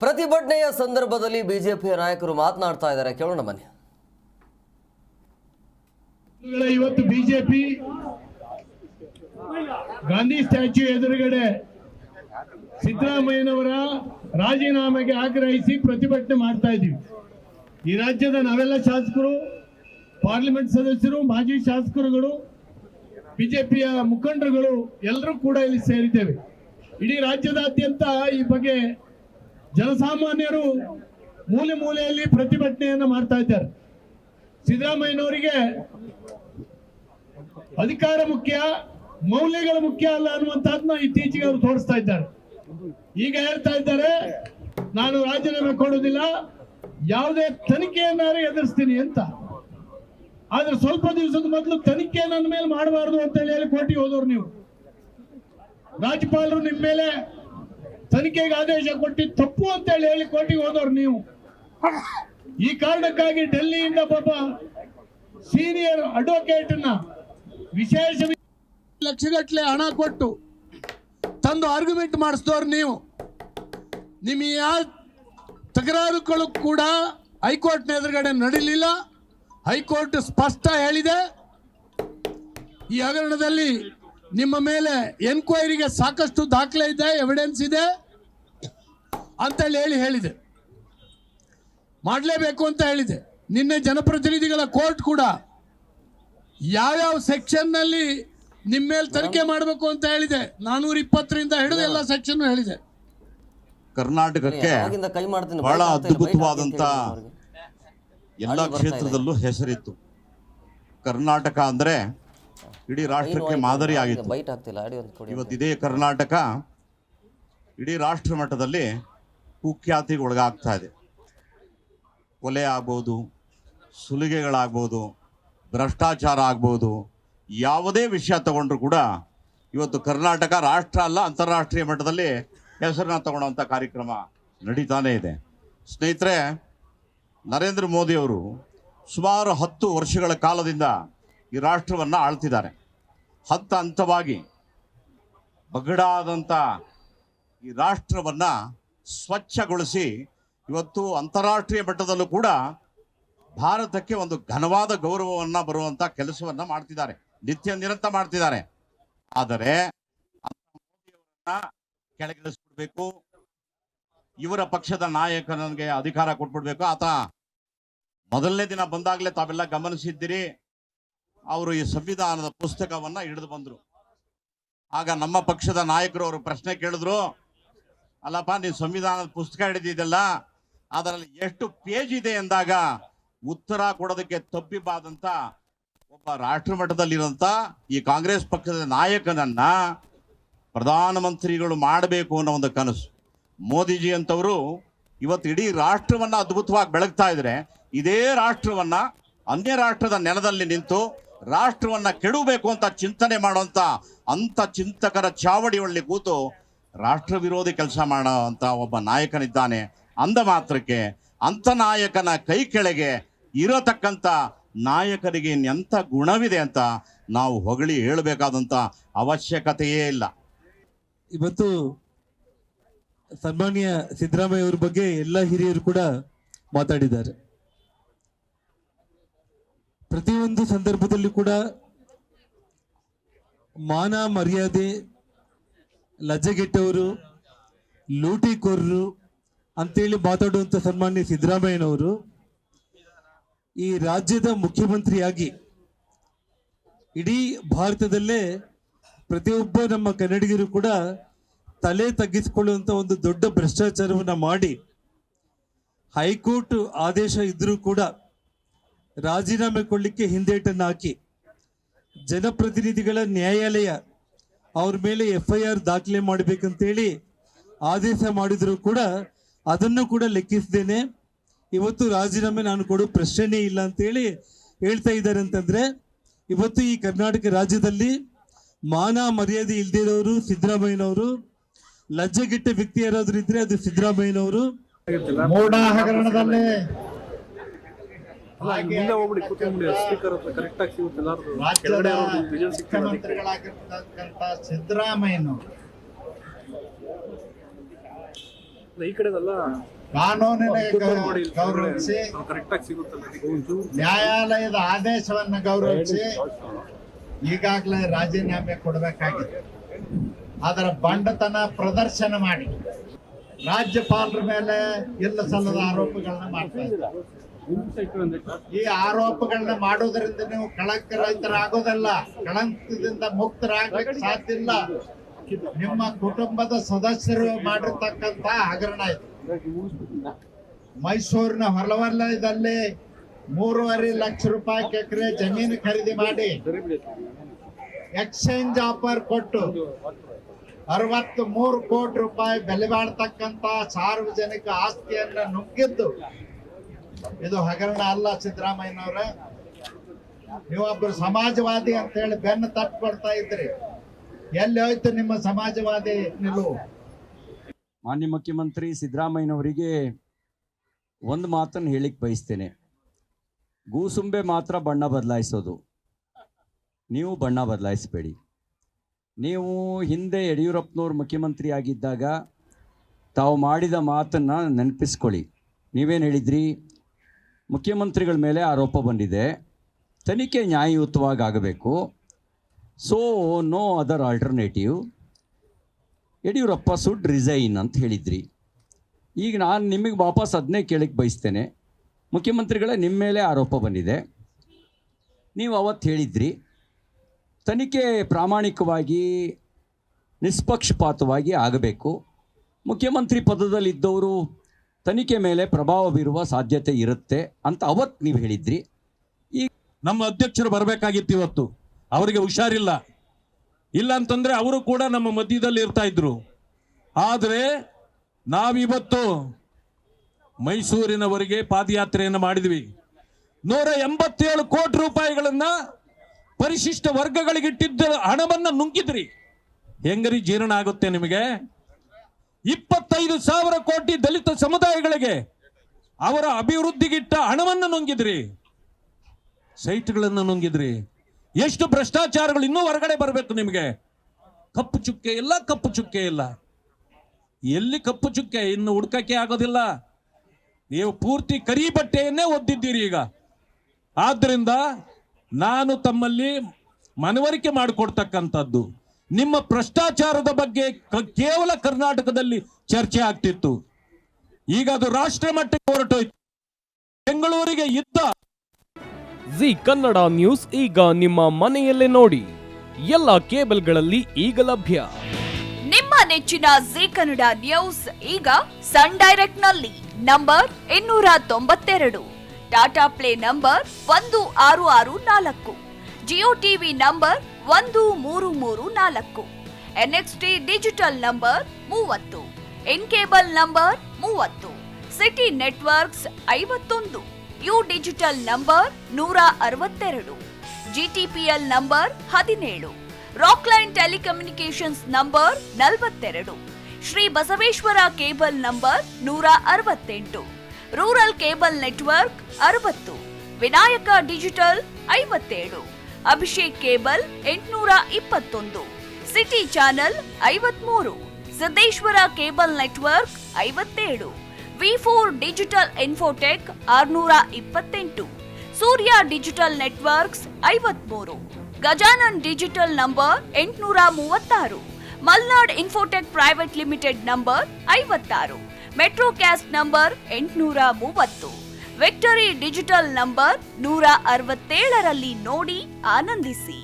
ಪ್ರತಿಭಟನೆಯ ಸಂದರ್ಭದಲ್ಲಿ ಬಿಜೆಪಿಯ ನಾಯಕರು ಮಾತನಾಡ್ತಾ ಇದ್ದಾರೆ, ಕೇಳೋಣ ಬನ್ನಿ. ಇವತ್ತು ಬಿಜೆಪಿ ಗಾಂಧಿ ಸ್ಟ್ಯಾಚ್ಯೂ ಎದುರುಗಡೆ ಸಿದ್ದರಾಮಯ್ಯನವರ ರಾಜೀನಾಮೆಗೆ ಆಗ್ರಹಿಸಿ ಪ್ರತಿಭಟನೆ ಮಾಡ್ತಾ ಇದ್ದೀವಿ. ಈ ರಾಜ್ಯದ ನಾವೆಲ್ಲ ಶಾಸಕರು, ಪಾರ್ಲಿಮೆಂಟ್ ಸದಸ್ಯರು, ಮಾಜಿ ಶಾಸಕರುಗಳು, ಬಿಜೆಪಿಯ ಮುಖಂಡರುಗಳು ಎಲ್ಲರೂ ಕೂಡ ಇಲ್ಲಿ ಸೇರಿದ್ದೇವೆ. ಇಡೀ ರಾಜ್ಯದಾದ್ಯಂತ ಈ ಬಗ್ಗೆ ಜನಸಾಮಾನ್ಯರು ಮೂಲೆ ಮೂಲೆಯಲ್ಲಿ ಪ್ರತಿಭಟನೆಯನ್ನು ಮಾಡ್ತಾ ಇದ್ದಾರೆ. ಸಿದ್ದರಾಮಯ್ಯನವರಿಗೆ ಅಧಿಕಾರ ಮುಖ್ಯ, ಮೌಲ್ಯಗಳು ಮುಖ್ಯ ಅಲ್ಲ ಅನ್ನುವಂಥದ್ದನ್ನ ಇತ್ತೀಚೆಗೆ ಅವರು ತೋರಿಸ್ತಾ ಇದ್ದಾರೆ. ಈಗ ಹೇಳ್ತಾ ಇದ್ದಾರೆ, ನಾನು ರಾಜೀನಾಮೆ ಕೊಡುವುದಿಲ್ಲ, ಯಾವುದೇ ತನಿಖೆಯನ್ನಾರು ಎದುರಿಸ್ತೀನಿ ಅಂತ. ಆದ್ರೆ ಸ್ವಲ್ಪ ದಿವಸದ ಮೊದಲು ತನಿಖೆ ನನ್ನ ಮೇಲೆ ಮಾಡಬಾರ್ದು ಅಂತ ಹೇಳಿ ಕೋರ್ಟಿಗೆ ಹೋದವ್ರು ನೀವು. ರಾಜ್ಯಪಾಲರು ನಿಮ್ಮ ಮೇಲೆ ತನಿಖೆಗೆ ಆದೇಶ ಕೊಟ್ಟಿದ್ದು ತಪ್ಪು ಅಂತ ಹೇಳಿ ಕೋರ್ಟಿಗೆ ಹೋದವ್ರು ನೀವು. ಈ ಕಾರಣಕ್ಕಾಗಿ ಡೆಲ್ಲಿಯಿಂದ ಪಾಪ ಸೀನಿಯರ್ ಅಡ್ವೊಕೇಟ್ ನ ವಿಶೇಷ ಲಕ್ಷಗಟ್ಟಲೆ ಹಣ ಕೊಟ್ಟು ತಂದು ಆರ್ಗ್ಯುಮೆಂಟ್ ಮಾಡಿಸಿದವ್ರು ನೀವು. ನಿಮ್ಮ ಯಾವ ತಕರಾರುಗಳು ಕೂಡ ಹೈಕೋರ್ಟ್ನ ಎದುರುಗಡೆ ನಡೀಲಿಲ್ಲ. ಹೈಕೋರ್ಟ್ ಸ್ಪಷ್ಟ ಹೇಳಿದೆ, ಈ ಹಗರಣದಲ್ಲಿ ನಿಮ್ಮ ಮೇಲೆ ಎನ್ಕ್ವೈರಿಗೆ ಸಾಕಷ್ಟು ದಾಖಲೆ ಇದೆ, ಎವಿಡೆನ್ಸ್ ಇದೆ ಅಂತೇಳಿ ಹೇಳಿದೆ, ಮಾಡಲೇಬೇಕು ಅಂತ ಹೇಳಿದೆ. ನಿನ್ನೆ ಜನಪ್ರತಿನಿಧಿಗಳ ಕೋರ್ಟ್ ಕೂಡ ಯಾವ್ಯಾವ ಸೆಕ್ಷನ್ ನಲ್ಲಿ ನಿಮ್ಮ ಮೇಲೆ ತನಿಖೆ ಮಾಡಬೇಕು ಅಂತ ಹೇಳಿದೆ, 420ರಿಂದ ಹಿಡಿದು ಎಲ್ಲ ಸೆಕ್ಷನ್ ಹೇಳಿದೆ. ಕರ್ನಾಟಕಕ್ಕೆ ಬಹಳ ಅದ್ಭುತವಾದಂತ ಎಲ್ಲ ಕ್ಷೇತ್ರದಲ್ಲೂ ಹೆಸರಿತ್ತು. ಕರ್ನಾಟಕ ಅಂದ್ರೆ ಇಡೀ ರಾಷ್ಟ್ರಕ್ಕೆ ಮಾದರಿ ಆಗಿತ್ತು. ಇವತ್ತು ಇದೇ ಕರ್ನಾಟಕ ಇಡೀ ರಾಷ್ಟ್ರ ಮಟ್ಟದಲ್ಲಿ ಕುಖ್ಯಾತಿಗೆ ಒಳಗಾಗ್ತಾ ಇದೆ. ಕೊಲೆ ಆಗ್ಬೋದು, ಸುಲಿಗೆಗಳಾಗ್ಬೋದು, ಭ್ರಷ್ಟಾಚಾರ ಆಗ್ಬೋದು, ಯಾವುದೇ ವಿಷಯ ತಗೊಂಡ್ರು ಕೂಡ ಇವತ್ತು ಕರ್ನಾಟಕ ರಾಷ್ಟ್ರ ಅಲ್ಲ ಅಂತಾರಾಷ್ಟ್ರೀಯ ಮಟ್ಟದಲ್ಲಿ ಹೆಸರನ್ನ ತಗೊಳ್ಳೋಂಥ ಕಾರ್ಯಕ್ರಮ ನಡೀತಾನೇ ಇದೆ. ಸ್ನೇಹಿತರೆ, ನರೇಂದ್ರ ಮೋದಿ ಅವರು ಸುಮಾರು 10 ವರ್ಷಗಳ ಕಾಲದಿಂದ ಈ ರಾಷ್ಟ್ರವನ್ನು ಆಳ್ತಿದ್ದಾರೆ. ಹಂತ ಹಂತವಾಗಿ ಬಗಡಾದಂಥ ಈ ರಾಷ್ಟ್ರವನ್ನು ಸ್ವಚ್ಛಗೊಳಿಸಿ ಇವತ್ತು ಅಂತಾರಾಷ್ಟ್ರೀಯ ಮಟ್ಟದಲ್ಲೂ ಕೂಡ ಭಾರತಕ್ಕೆ ಒಂದು ಘನವಾದ ಗೌರವವನ್ನು ಬರುವಂಥ ಕೆಲಸವನ್ನು ಮಾಡ್ತಿದ್ದಾರೆ, ನಿತ್ಯ ನಿರಂತರ ಮಾಡ್ತಿದ್ದಾರೆ. ಆದರೆ ಮೋದಿಯವರನ್ನ ಕೆಳಗಿಳಿಸ್ಬಿಡ್ಬೇಕು, ಇವರ ಪಕ್ಷದ ನಾಯಕನಿಗೆ ಅಧಿಕಾರ ಕೊಟ್ಬಿಡ್ಬೇಕು. ಆತ ಮೊದಲನೇ ದಿನ ಬಂದಾಗಲೇ ತಾವೆಲ್ಲ ಗಮನಿಸಿದ್ದೀರಿ, ಅವರು ಈ ಸಂವಿಧಾನದ ಪುಸ್ತಕವನ್ನ ಹಿಡಿದು ಬಂದ್ರು. ಆಗ ನಮ್ಮ ಪಕ್ಷದ ನಾಯಕರು ಅವರು ಪ್ರಶ್ನೆ ಕೇಳಿದ್ರು, ಅಲ್ಲಪ್ಪ ನೀನು ಸಂವಿಧಾನದ ಪುಸ್ತಕ ಹಿಡಿದಿದ್ದಲ್ಲ, ಅದರಲ್ಲಿ ಎಷ್ಟು ಪೇಜ್ ಇದೆ ಎಂದಾಗ ಉತ್ತರ ಕೊಡೋದಕ್ಕೆ ತಪ್ಪಿಬಾದಂತ ಒಬ್ಬ ರಾಷ್ಟ್ರ ಮಟ್ಟದಲ್ಲಿರುವಂತ ಈ ಕಾಂಗ್ರೆಸ್ ಪಕ್ಷದ ನಾಯಕನನ್ನ ಪ್ರಧಾನಮಂತ್ರಿಗಳು ಮಾಡಬೇಕು ಅನ್ನೋ ಒಂದು ಕನಸು. ಮೋದಿಜಿ ಅಂತವರು ಇವತ್ತು ಇಡೀ ರಾಷ್ಟ್ರವನ್ನ ಅದ್ಭುತವಾಗಿ ಬೆಳಗ್ತಾ ಇದ್ರೆ, ಇದೇ ರಾಷ್ಟ್ರವನ್ನ ಅನ್ಯ ರಾಷ್ಟ್ರದ ನೆಲದಲ್ಲಿ ನಿಂತು ರಾಷ್ಟ್ರವನ್ನ ಕೆಡಬೇಕು ಅಂತ ಚಿಂತನೆ ಮಾಡುವಂತ ಅಂತ ಚಿಂತಕರ ಚಾವಡಿಯಲ್ಲಿ ಕೂತು ರಾಷ್ಟ್ರ ವಿರೋಧಿ ಕೆಲಸ ಮಾಡೋ ಅಂತ ಒಬ್ಬ ನಾಯಕನಿದ್ದಾನೆ. ಅಂದ ಮಾತ್ರಕ್ಕೆ ಅಂತ ನಾಯಕನ ಕೈ ಕೆಳಗೆ ಇರತಕ್ಕಂಥ ನಾಯಕರಿಗೆ ಎಂಥ ಗುಣವಿದೆ ಅಂತ ನಾವು ಹೊಗಳಿ ಹೇಳಬೇಕಾದಂಥ ಅವಶ್ಯಕತೆಯೇ ಇಲ್ಲ. ಇವತ್ತು ಸನ್ಮಾನ್ಯ ಸಿದ್ದರಾಮಯ್ಯ ಅವರ ಬಗ್ಗೆ ಎಲ್ಲ ಹಿರಿಯರು ಕೂಡ ಮಾತಾಡಿದ್ದಾರೆ. ಪ್ರತಿಯೊಂದು ಸಂದರ್ಭದಲ್ಲಿ ಕೂಡ ಮಾನ ಮರ್ಯಾದೆ, ಲಜ್ಜೆಗೆಟ್ಟವರು, ಲೂಟಿಕೋರರು ಅಂತೇಳಿ ಮಾತಾಡುವಂಥ ಸನ್ಮಾನ್ಯ ಸಿದ್ದರಾಮಯ್ಯನವರು ಈ ರಾಜ್ಯದ ಮುಖ್ಯಮಂತ್ರಿಯಾಗಿ ಇಡೀ ಭಾರತದಲ್ಲೇ ಪ್ರತಿಯೊಬ್ಬ ನಮ್ಮ ಕನ್ನಡಿಗರು ಕೂಡ ತಲೆ ತಗ್ಗಿಸಿಕೊಳ್ಳುವಂಥ ಒಂದು ದೊಡ್ಡ ಭ್ರಷ್ಟಾಚಾರವನ್ನು ಮಾಡಿ ಹೈಕೋರ್ಟ್ ಆದೇಶ ಇದ್ರೂ ಕೂಡ ರಾಜೀನಾಮೆ ಕೊಡಲಿಕ್ಕೆ ಹಿಂದೇಟನ್ನು ಹಾಕಿ ಜನಪ್ರತಿನಿಧಿಗಳ ನ್ಯಾಯಾಲಯ ಅವ್ರ ಮೇಲೆ FIR ದಾಖಲೆ ಮಾಡಬೇಕಂತೇಳಿ ಆದೇಶ ಮಾಡಿದ್ರು ಕೂಡ ಅದನ್ನು ಕೂಡ ಲೆಕ್ಕಿಸದೇನೆ ಇವತ್ತು ರಾಜೀನಾಮೆ ನಾನು ಕೊಡೋ ಪ್ರಶ್ನೆನೇ ಇಲ್ಲ ಅಂತೇಳಿ ಹೇಳ್ತಾ ಇದ್ದಾರೆ. ಅಂತಂದ್ರೆ ಇವತ್ತು ಈ ಕರ್ನಾಟಕ ರಾಜ್ಯದಲ್ಲಿ ಮಾನ ಮರ್ಯಾದೆ ಇಲ್ದಿರೋರು ಸಿದ್ದರಾಮಯ್ಯನವರು, ಲಜ್ಜೆಗೆಟ್ಟ ವ್ಯಕ್ತಿ ಯಾರಾದ್ರೂ ಇದ್ರೆ ಅದು ಸಿದ್ದರಾಮಯ್ಯನವರು. ಮೋಡ ಹಗರಣದಲ್ಲಿ ಮುಖ್ಯಮಂತ್ರಿಗಳಾಗಿರ್ತಕ್ಕಂಥ ಸಿದ್ದರಾಮಯ್ಯನವರು ಈ ಕಡೆದೆಲ್ಲ ಕಾನೂನಿನ ಗೌರವಿಸಿ ಕರೆಕ್ಟ್ ಆಗಿ ಸಿಗುತ್ತಲ್ಲ ನ್ಯಾಯಾಲಯದ ಆದೇಶವನ್ನು ಗೌರವಿಸಿ ಈಗಾಗಲೇ ರಾಜೀನಾಮೆ ಕೊಡಬೇಕಾಗಿದೆ. ಅದರ ಬಂಡತನ ಪ್ರದರ್ಶನ ಮಾಡಿ ರಾಜ್ಯಪಾಲರ ಮೇಲೆ ಇಲ್ಲ ಸಲ್ಲದ ಆರೋಪಗಳನ್ನ ಮಾಡ್ತಾ ಇದ್ದಾರೆ. ಈ ಆರೋಪಗಳನ್ನ ಮಾಡೋದ್ರಿಂದ ನೀವು ಕಳಂಕರಹಿತರಾಗೋದಲ್ಲ, ಕಳಂಕದಿಂದ ಮುಕ್ತರಾಗ್ಲಿಕ್ಕೆ ಸಾಧ್ಯ ಇಲ್ಲ. ನಿಮ್ಮ ಕುಟುಂಬದ ಸದಸ್ಯರು ಮಾಡಿರ್ತಕ್ಕಂತ ಹಗರಣ ಇದು. ಮೈಸೂರಿನ ಹೊರವಲಯದಲ್ಲಿ 3.5 ಲಕ್ಷ ರೂಪಾಯಿ ಎಕರೆ ಜಮೀನು ಖರೀದಿ ಮಾಡಿ ಎಕ್ಸ್ಚೇಂಜ್ ಆಫರ್ ಕೊಟ್ಟು 63 ಕೋಟಿ ರೂಪಾಯಿ ಬೆಲೆ ಬಾಳ್ತಕ್ಕಂತ ಸಾರ್ವಜನಿಕ ಆಸ್ತಿಯನ್ನ ನುಗ್ಗಿದ್ದು ಇದು ಹಗರಣ ಅಲ್ಲ. ಸಿದ್ದರಾಮಯ್ಯನವರೇ, ನೀವೊಬ್ಬರು ಸಮಾಜವಾದಿ ಅಂತ ಹೇಳಿ ಬೆನ್ನು ತಟ್ಕೊಡ್ತಾ ಇದ್ರಿ. ಎಲ್ಲಿ ಹೋಯ್ತು ನಿಮ್ಮ ಸಮಾಜವಾದಿ ನಿಲುವು? ಮಾನ್ಯ ಮುಖ್ಯಮಂತ್ರಿ ಸಿದ್ದರಾಮಯ್ಯನವರಿಗೆ ಒಂದು ಮಾತನ್ನು ಹೇಳಿಕ್ ಬಯಸ್ತೇನೆ. ಗೂಸುಂಬೆ ಮಾತ್ರ ಬಣ್ಣ ಬದಲಾಯಿಸೋದು, ನೀವು ಬಣ್ಣ ಬದಲಾಯಿಸಬೇಡಿ. ನೀವು ಹಿಂದೆ ಯಡಿಯೂರಪ್ಪನವ್ರು ಮುಖ್ಯಮಂತ್ರಿ ಆಗಿದ್ದಾಗ ತಾವು ಮಾಡಿದ ಮಾತನ್ನು ನೆನಪಿಸ್ಕೊಳ್ಳಿ. ನೀವೇನು ಹೇಳಿದ್ರಿ? ಮುಖ್ಯಮಂತ್ರಿಗಳ ಮೇಲೆ ಆರೋಪ ಬಂದಿದೆ, ತನಿಖೆ ನ್ಯಾಯಯುತವಾಗಿ ಆಗಬೇಕು, so no other alternative, Yediyurappa should resign ಅಂತ ಹೇಳಿದ್ರಿ. ಈಗ ನಾನು ನಿಮಗೆ ವಾಪಸ್ ಅದನ್ನೇ ಕೇಳಕ್ಕೆ ಬಯಸ್ತೇನೆ. ಮುಖ್ಯಮಂತ್ರಿಗಳೇ, ನಿಮ್ಮ ಮೇಲೆ ಆರೋಪ ಬಂದಿದೆ, ನೀವು ಅವತ್ತು ಹೇಳಿದ್ರಿ ತನಿಖೆ ಪ್ರಾಮಾಣಿಕವಾಗಿ ನಿಷ್ಪಕ್ಷಪಾತವಾಗಿ ಆಗಬೇಕು, ಮುಖ್ಯಮಂತ್ರಿ ಪದದಲ್ಲಿದ್ದವರು ತನಿಖೆ ಮೇಲೆ ಪ್ರಭಾವ ಬೀರುವ ಸಾಧ್ಯತೆ ಇರುತ್ತೆ ಅಂತ ಅವತ್ತು ನೀವು ಹೇಳಿದ್ರಿ. ಈಗ ನಮ್ಮ ಅಧ್ಯಕ್ಷರು ಬರಬೇಕಾಗಿತ್ತು, ಇವತ್ತು ಅವರಿಗೆ ಹುಷಾರಿಲ್ಲ. ಇಲ್ಲ ಅಂತಂದ್ರೆ ಅವರು ಕೂಡ ನಮ್ಮ ಮಧ್ಯದಲ್ಲಿ ಇರ್ತಾ ಇದ್ರು. ಆದರೆ ನಾವಿವತ್ತು ಮೈಸೂರಿನವರೆಗೆ ಪಾದಯಾತ್ರೆಯನ್ನು ಮಾಡಿದ್ವಿ. 187 ಕೋಟಿ ರೂಪಾಯಿಗಳನ್ನ ಪರಿಶಿಷ್ಟ ವರ್ಗಗಳಿಗಿಟ್ಟಿದ್ದ ಹಣವನ್ನ ನುಂಗಿದ್ರಿ. ಹೆಂಗರಿ ಜೀರ್ಣ ಆಗುತ್ತೆ ನಿಮಗೆ? 25,000 ಕೋಟಿ ದಲಿತ ಸಮುದಾಯಗಳಿಗೆ ಅವರ ಅಭಿವೃದ್ಧಿಗಿಟ್ಟ ಹಣವನ್ನು ನುಂಗಿದ್ರಿ, ಸೈಟ್ಗಳನ್ನು ನುಂಗಿದ್ರಿ. ಎಷ್ಟು ಭ್ರಷ್ಟಾಚಾರಗಳು ಇನ್ನೂ ಹೊರಗಡೆ ಬರಬೇಕು ನಿಮಗೆ. ಕಪ್ಪು ಚುಕ್ಕೆ ಇಲ್ಲ, ಕಪ್ಪು ಚುಕ್ಕೆ ಇಲ್ಲ. ಎಲ್ಲಿ ಕಪ್ಪು ಚುಕ್ಕೆ? ಇನ್ನು ಹುಡ್ಕಕ್ಕೆ ಆಗೋದಿಲ್ಲ. ನೀವು ಪೂರ್ತಿ ಕರಿ ಬಟ್ಟೆಯನ್ನೇ ಒದ್ದಿದ್ದೀರಿ ಈಗ. ಆದ್ರಿಂದ ನಾನು ತಮ್ಮಲ್ಲಿ ಮನವರಿಕೆ ಮಾಡಿಕೊಡ್ತಕ್ಕಂಥದ್ದು, ನಿಮ್ಮ ಭ್ರಷ್ಟಾಚಾರದ ಬಗ್ಗೆ ಕೇವಲ ಕರ್ನಾಟಕದಲ್ಲಿ ಚರ್ಚೆ ಆಗ್ತಿತ್ತು, ಈಗ ಅದು ರಾಷ್ಟ್ರ ಮಟ್ಟಕ್ಕೆ ಹೊರಟೋಯ್ತು. ಬೆಂಗಳೂರಿಗೆ ಇದ್ದ ಜಿ ಕನ್ನಡ ನ್ಯೂಸ್ ಈಗ ನಿಮ್ಮ ಮನೆಯಲ್ಲೇ ನೋಡಿ. ಎಲ್ಲ ಕೇಬಲ್ಗಳಲ್ಲಿ ಈಗ ಲಭ್ಯ. ನಿಮ್ಮ ನೆಚ್ಚಿನ ಜಿ ಕನ್ನಡ ನ್ಯೂಸ್ ಈಗ ಸನ್ ಡೈರೆಕ್ಟ್ ನಲ್ಲಿ number 292, Tata play number 1664, Jio TV number 1334, NXT digital number 30, in cable number 30, city networks 51, U digital number 162, GTPL number 17, Rockline telecommunications number 42, Shri Basaveshwara cable number 168, rural cable network 60, Vinayaka digital 57, Abhishek cable 821, city channel 53, Siddeshwara cable network 57, ವಿ4 digital infotech 628, Surya digital networks 53, Gajanan digital number 836, Malnad infotech private limited number 56, metrocast number 830, victory digital number 167ರಲ್ಲಿ ನೋಡಿ ಆನಂದಿಸಿ.